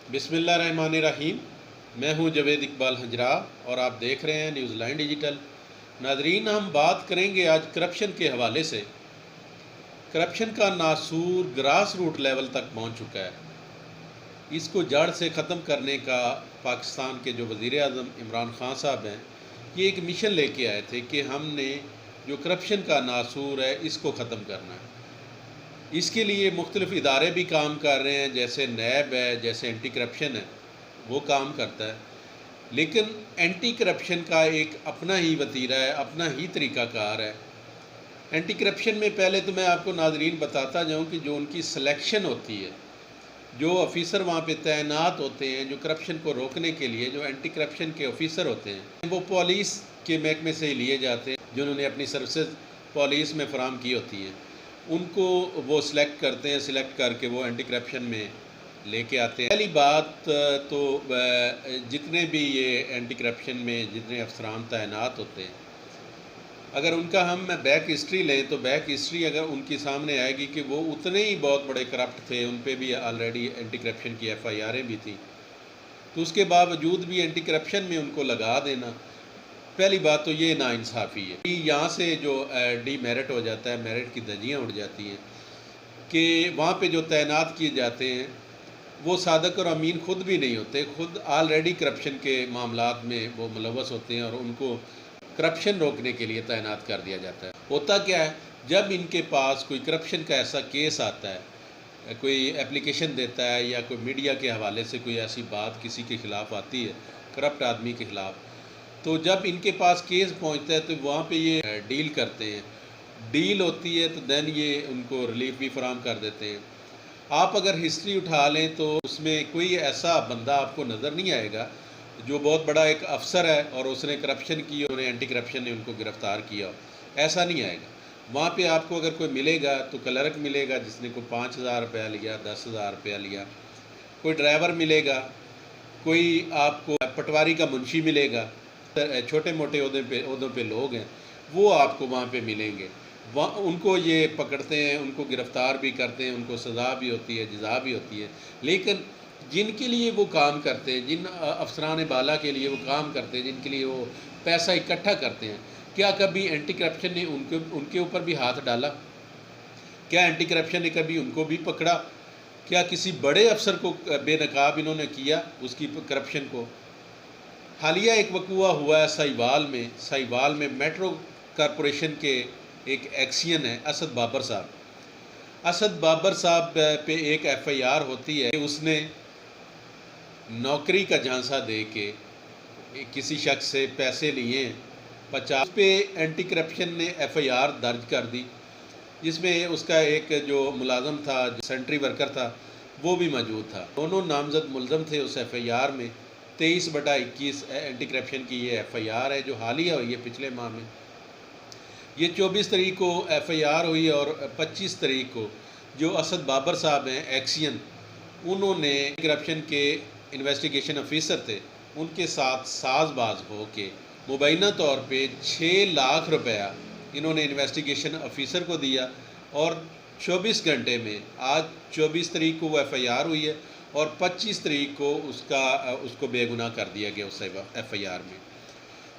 बिस्मिल्लाहिर्रहमानिर्रहीम। मैं हूं जवेद इकबाल हजरा और आप देख रहे हैं न्यूज़ लाइन डिजिटल। नाजरीन, हम बात करेंगे आज करप्शन के हवाले से। करप्शन का नासूर ग्रास रूट लेवल तक पहुंच चुका है। इसको जड़ से ख़त्म करने का पाकिस्तान के जो वज़ीर आज़म इमरान खान साहब हैं, ये एक मिशन लेके आए थे कि हमने जो करप्शन का नासूर है इसको ख़त्म करना है। इसके लिए मुख्तलिफ़ इदारे भी काम कर रहे हैं, जैसे नैब है, जैसे एंटी करप्शन है, वो काम करता है। लेकिन एंटी करप्शन का एक अपना ही वतीरा है, अपना ही तरीक़ाकार है। एंटी करप्शन में पहले तो मैं आपको नाज़रीन बताता जाऊं कि जो उनकी सिलेक्शन होती है, जो ऑफ़िसर वहाँ पे तैनात होते हैं जो करप्शन को रोकने के लिए, जो एंटी करप्शन के ऑफ़िसर होते हैं, वो पुलिस के महकमे से ही लिए जाते हैं, जिन्होंने अपनी सर्विसेज पुलिस में फ़राहम की होती हैं। उनको वो सिलेक्ट करते हैं, सिलेक्ट करके वो एंटी करप्शन में लेके आते हैं। पहली बात तो जितने भी ये एंटी करप्शन में जितने अफसरान तैनात होते हैं, अगर उनका हम बैक हिस्ट्री लें तो बैक हिस्ट्री अगर उनके सामने आएगी कि वो उतने ही बहुत बड़े करप्ट थे, उन पर भी ऑलरेडी एंटी करप्शन की FIRें भी थी, तो उसके बावजूद भी एंटी करप्शन में उनको लगा देना, पहली बात तो ये नाइंसाफ़ी है। यहाँ से जो डीमेरिट हो जाता है, मेरिट की धज्जियाँ उड़ जाती हैं कि वहाँ पे जो तैनात किए जाते हैं वो सादक और अमीन खुद भी नहीं होते, खुद ऑलरेडी करप्शन के मामलात में वो मुलव्वस होते हैं और उनको करप्शन रोकने के लिए तैनात कर दिया जाता है। होता क्या है, जब इनके पास कोई करप्शन का ऐसा केस आता है, कोई एप्लीकेशन देता है या कोई मीडिया के हवाले से कोई ऐसी बात किसी के ख़िलाफ़ आती है, करप्ट आदमी के ख़िलाफ़, तो जब इनके पास केस पहुंचता है तो वहाँ पे ये डील करते हैं। डील होती है तो देन ये उनको रिलीफ भी फराहम कर देते हैं। आप अगर हिस्ट्री उठा लें तो उसमें कोई ऐसा बंदा आपको नज़र नहीं आएगा जो बहुत बड़ा एक अफसर है और उसने करप्शन की, उन्हें एंटी करप्शन ने उनको गिरफ़्तार किया, ऐसा नहीं आएगा। वहाँ पे आपको अगर कोई मिलेगा तो क्लर्क मिलेगा जिसने कोई 5,000 रुपया लिया, 10,000 रुपया लिया, कोई ड्राइवर मिलेगा, कोई आपको पटवारी का मुंशी मिलेगा, छोटे मोटे ओहदों पे लोग हैं वो आपको वहाँ पे मिलेंगे। वहाँ उनको ये पकड़ते हैं, उनको गिरफ़्तार भी करते हैं, उनको सज़ा भी होती है, जज़ा भी होती है। लेकिन जिनके लिए वो काम करते हैं, जिन अफसरान बाला के लिए वो काम करते हैं, जिनके लिए वो पैसा इकट्ठा करते हैं, क्या कभी एंटी करप्शन ने उनके ऊपर भी हाथ डाला? क्या एंटी करप्शन ने कभी उनको भी पकड़ा? क्या किसी बड़े अफसर को बेनकाब इन्होंने किया उसकी करप्शन को? हालिया एक वक़ूआ हुआ है साहिवाल में मेट्रो कॉरपोरेशन के एक एक्सियन है असद बाबर साहब। असद बाबर साहब पे एक FIR होती है कि उसने नौकरी का झांसा दे के किसी शख्स से पैसे लिए 50 पे एंटी करप्शन ने FIR दर्ज कर दी, जिसमें उसका एक जो मुलाजम था, जो सेंट्री वर्कर था, वो भी मौजूद था। दोनों नामजद मुलज़म थे उस FIR में। 23/21 एंटी करप्शन की ये FIR है जो हालिया हुई है पिछले माह में। ये 24 तारीख को FIR हुई और 25 तारीख को जो असद बाबर साहब हैं एक्सियन, उन्होंने करप्शन के इन्वेस्टिगेशन ऑफिसर थे, उनके साथ साजबाज हो के मुबैना तौर पे 6 लाख रुपया इन्होंने इन्वेस्टिगेशन ऑफिसर को दिया और 24 घंटे में, आज 24 तारीख को वो FIR हुई है और 25 तारीख को उसको बेगुनाह कर दिया गया उस FIR में।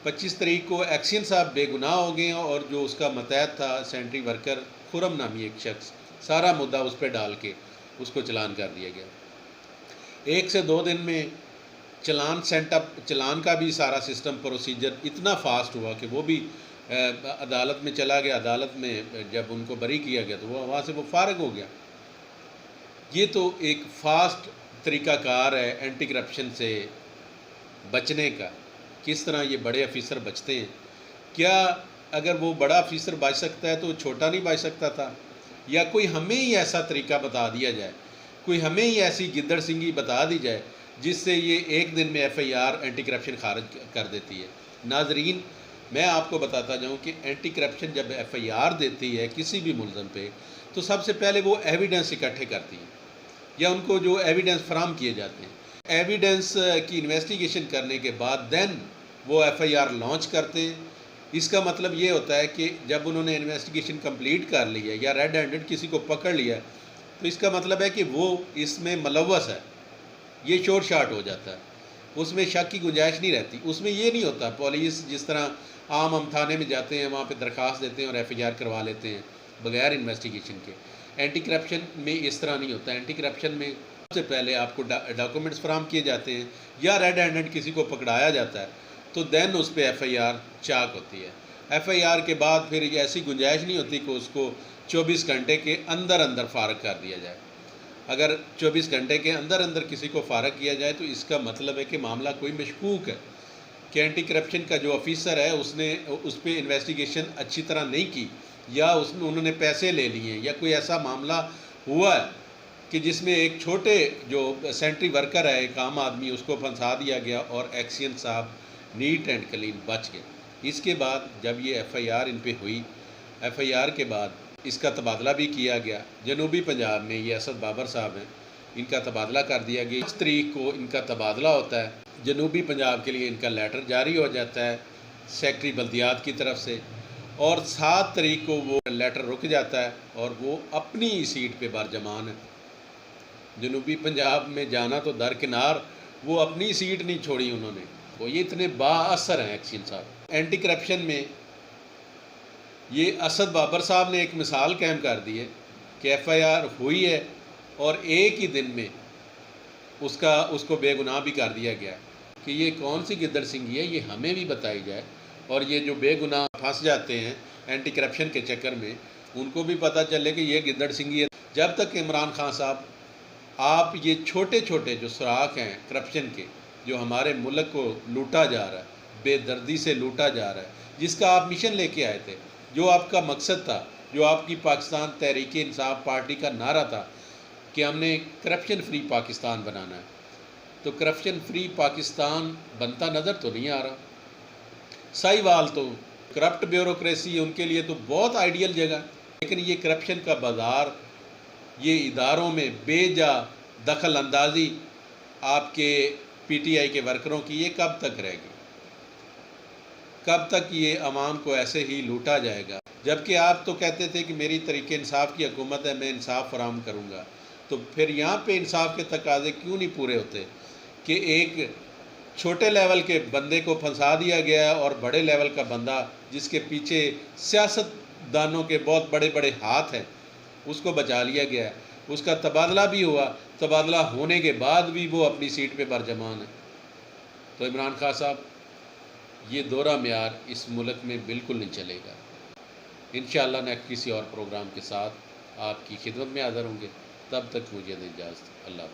25 तारीख को एक्सियन साहब बेगुनाह हो गए और जो उसका मतहत था सेंट्री वर्कर खुरम नामी एक शख्स, सारा मुद्दा उस पर डाल के उसको चलान कर दिया गया। 1 से 2 दिन में चलान सेटअप, चलान का भी सारा सिस्टम प्रोसीजर इतना फास्ट हुआ कि वो भी अदालत में चला गया। अदालत में जब उनको बरी किया गया तो वहाँ से वो फारिग हो गया। ये तो एक फास्ट तरीक़ाकार है एंटी करप्शन से बचने का। किस तरह ये बड़े ऑफिसर बचते हैं? क्या अगर वो बड़ा ऑफिसर बच सकता है तो छोटा नहीं बच सकता था? या कोई हमें ही ऐसा तरीका बता दिया जाए, कोई हमें ही ऐसी गिद्दड़ सिंगी बता दी जाए जिससे ये एक दिन में FIR एंटी करप्शन खारिज कर देती है। नाजरीन, मैं आपको बताता जाऊँ कि एंटी करप्शन जब FIR देती है किसी भी मुलज़म पे, तो सबसे पहले वो एविडेंस इकट्ठे करती है या उनको जो एविडेंस फराहम किए जाते हैं, एविडेंस की इन्वेस्टिगेशन करने के बाद देन वो FIR लॉन्च करते हैं। इसका मतलब ये होता है कि जब उन्होंने इन्वेस्टिगेशन कंप्लीट कर ली है या रेड हैंडेड किसी को पकड़ लिया, तो इसका मतलब है कि वो इसमें मुलव्वस है, ये शोर शाट हो जाता है, उसमें शक की गुंजाइश नहीं रहती। उसमें ये नहीं होता पुलिस जिस तरह आम हम थाने में जाते हैं, वहाँ पे दरख्वास्त देते हैं और FIR करवा लेते हैं बगैर इन्वेस्टिगेशन के। एंटी करप्शन में इस तरह नहीं होता। एंटी करप्शन में सबसे पहले आपको डॉक्यूमेंट्स फराहम किए जाते हैं या रेड हैंडेड किसी को पकड़ाया जाता है तो देन उस पर FIR चाक होती है। FIR के बाद फिर ऐसी गुंजाइश नहीं होती कि उसको 24 घंटे के अंदर अंदर फारग कर दिया जाए। अगर 24 घंटे के अंदर अंदर किसी को फारग किया जाए तो इसका मतलब है कि मामला कोई मशकूक है, कि एंटी करप्शन का जो ऑफिसर है उसने उस पर इन्वेस्टिगेशन अच्छी तरह नहीं की, या उसमें उन्होंने पैसे ले लिए, या कोई ऐसा मामला हुआ है कि जिसमें एक छोटे जो सेंट्री वर्कर है, एक आम आदमी, उसको फंसा दिया गया और एक्सियन साहब नीट एंड क्लीन बच गए। इसके बाद जब ये FIR इन पे हुई, FIR के बाद इसका तबादला भी किया गया। जनूबी पंजाब में ये असद बाबर साहब हैं, इनका तबादला कर दिया गया। 5 तारीख को इनका तबादला होता है। जनूबी पंजाब के लिए इनका लेटर जारी हो जाता है सेक्रेटरी बल्दियात की तरफ से, और 7 तारीख को वो लेटर रुक जाता है और वो अपनी सीट पे बरजमान है। जनूबी पंजाब में जाना तो दरकिनार, वो अपनी सीट नहीं छोड़ी उन्होंने। वो ये इतने बाअसर हैं एक्शन साहब। एंटी करप्शन में ये असद बाबर साहब ने एक मिसाल कायम कर दी है कि FIR हुई है और एक ही दिन में उसको बेगुनाह भी कर दिया गया। कि ये कौन सी गिद्दड़ सिंगी है, ये हमें भी बताई जाए, और ये जो बेगुनाह फंस जाते हैं एंटी करप्शन के चक्कर में, उनको भी पता चले कि ये गिद्दड़ सिंगी है। जब तक इमरान खान साहब आप ये छोटे छोटे जो सुराख हैं करप्शन के, जो हमारे मुल्क को लूटा जा रहा है, बेदर्दी से लूटा जा रहा है, जिसका आप मिशन लेके आए थे, जो आपका मकसद था, जो आपकी पाकिस्तान तहरीक इंसाफ पार्टी का नारा था कि हमने करप्शन फ्री पाकिस्तान बनाना है, तो करप्शन फ्री पाकिस्तान बनता नज़र तो नहीं आ रहा। साहिवाल तो करप्ट ब्यूरोक्रेसी, उनके लिए तो बहुत आइडियल जगह, लेकिन ये करप्शन का बाज़ार, ये इदारों में बेजा दखल अंदाज़ी आपके PTI के वर्करों की, ये कब तक रहेगी? कब तक ये अवाम को ऐसे ही लूटा जाएगा? जबकि आप तो कहते थे कि मेरी तरीके इंसाफ की हुकूमत है, मैं इंसाफ फराहम करूँगा। तो फिर यहाँ पे इंसाफ के तकाजे क्यों नहीं पूरे होते कि एक छोटे लेवल के बंदे को फंसा दिया गया और बड़े लेवल का बंदा जिसके पीछे सियासतदानों के बहुत बड़े बड़े हाथ हैं, उसको बचा लिया गया है। उसका तबादला भी हुआ, तबादला होने के बाद भी वो अपनी सीट पे बरजमान है। तो इमरान खान साहब, ये दोहरा मेयार इस मुल्क में बिल्कुल नहीं चलेगा। इंशाअल्लाह नेक्स्ट किसी और प्रोग्राम के साथ आपकी खिदमत में हाज़िर होंगे। तब तक मुझे दे इजाज़त। अल्लाह।